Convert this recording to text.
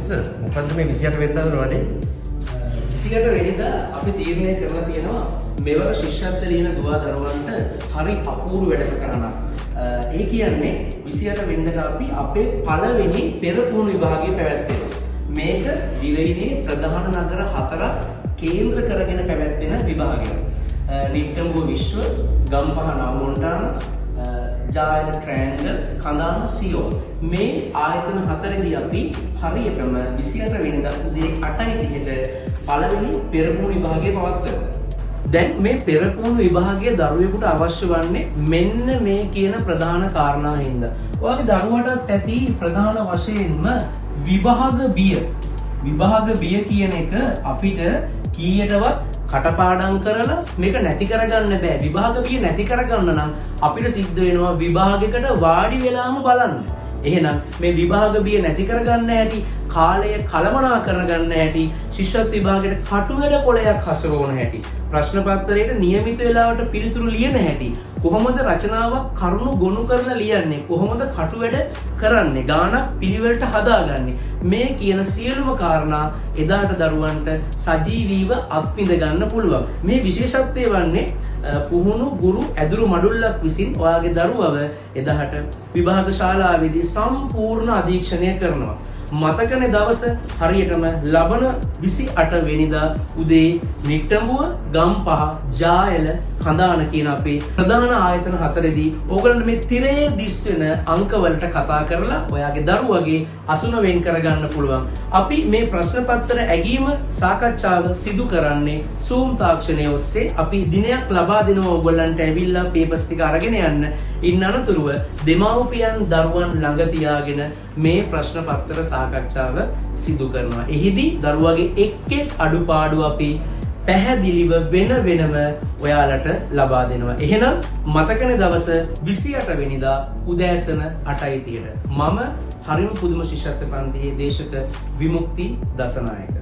Sir මොකද්ද මේ 28 වෙනිදා හදන වැඩේ? 28 වෙනිදා අපි තීරණය කරලා තියෙනවා මෙවර ශිෂ්‍යත්ව ලියන දුවා දරුවන්ට හරි අපූර්ව වැඩසටහනක්. ඒ කියන්නේ 28 වෙනිදාට අපි අපේ පළවෙනි පෙරපුහුණු විභාගය පැවැත්වෙනවා. මේක දිවයිනේ ප්‍රධාන නගර 4ක් කේන්ද්‍ර කරගෙන පැවැත්වෙන විභාගයක්. නිට්ටඹුව විශ්ව, ගම්පහ නවමොන්ටාන, ජායන ට්‍රෑන්ගල්, කඳාන සියෝල්. මේ ආයතන 4දී අපි හරියටම 28 වෙනිදා උදේ 8:30ට පළවෙනි පෙරපුහුණු විභාගය පවත්වනවා. දැන් මේ පෙරපුහුණු විභාගයේ දරුවෙකුට අවශ්‍ය වන්නේ මෙන්න මේ කියන ප්‍රධාන කාරණා හින්දා. ඔයාගේ දරුවටත් ඇති ප්‍රධාන වශයෙන්ම විභාග බිය. විභාග බිය කියන එක අපිට කීයටවත් කටපාඩම් කරලා මේක නැති කරගන්න බෑ. විභාග බිය නැති කරගන්න නම් අපිට සිද්ධ වෙනවා විභාගයකට වාඩි වෙලාම බලන්න. එහෙනම් මේ විභාග බිය නැති කරගන්න හැටි, කාලය කළමනා කරගන්න හැටි, ශිෂ්‍යත්ව විභාගයට කටුවැඩ කොලයක් හසුරවන හැටි, ප්‍රශ්න පත්‍රයට નિયમિત වේලාවට පිළිතුරු ලියන හැටි, කොහොමද රචනාවක් කරුණු ගොනු කරලා ලියන්නේ, කොහොමද කටුවැඩ කරන්නේ, ගානක් පිළිවෙලට හදාගන්නේ, මේ කියන සියලුම කාරණා එදාට දරුවන්ට සජීවීව අත්විඳ ගන්න පුළුවන්. මේ විශේෂත්වය වන්නේ පුහුණු ගුරු ඇදුරු මඩුල්ලක් විසින් ඔයාගේ දරුවව එදාට විභාග ශාලාවේදී සම්පූර්ණ අධීක්ෂණය කරනවා. මතකනේ දවස හරියටම ලබන 28 වෙනිදා උදේ නිට්ටඹුව, ගම්පහ, ජායල, කඳාන කියන අපේ ප්‍රධාන ආයතන 4දී ඕගලන්ට මේ තිරයේ දිස් වෙන අංකවලට කතා කරලා ඔයාගේ දරුවගේ අසුන වෙන් කරගන්න පුළුවන්. අපි මේ ප්‍රශ්න පත්‍ර ඇගීම සාකච්ඡාව සිදු කරන්නේ Zoom තාක්ෂණය ඔස්සේ. අපි දිනයක් ලබා දෙනවා ඕගලන්ට ඇවිල්ලා පේපර්ස් ටික අරගෙන යන්න. ඉන්න අනතුරුව දෙමව්පියන් දරුවන් ළඟ තියාගෙන මේ ප්‍රශ්න පත්‍ර සාකච්ඡාව සිදු කරනවා. එහිදී දරුවගේ එක් අඩුපාඩු අපි පැහැදිලිව වෙනම ඔයාලට ලබා දෙනවා. එහෙනම් මතකනේ දවස 28 වෙනිදා උදෑසන 8:30ට. මම හරිම පුදුම ශිෂ්‍යත්ව පන්තියේ දේශක විමුක්ති දසනායක.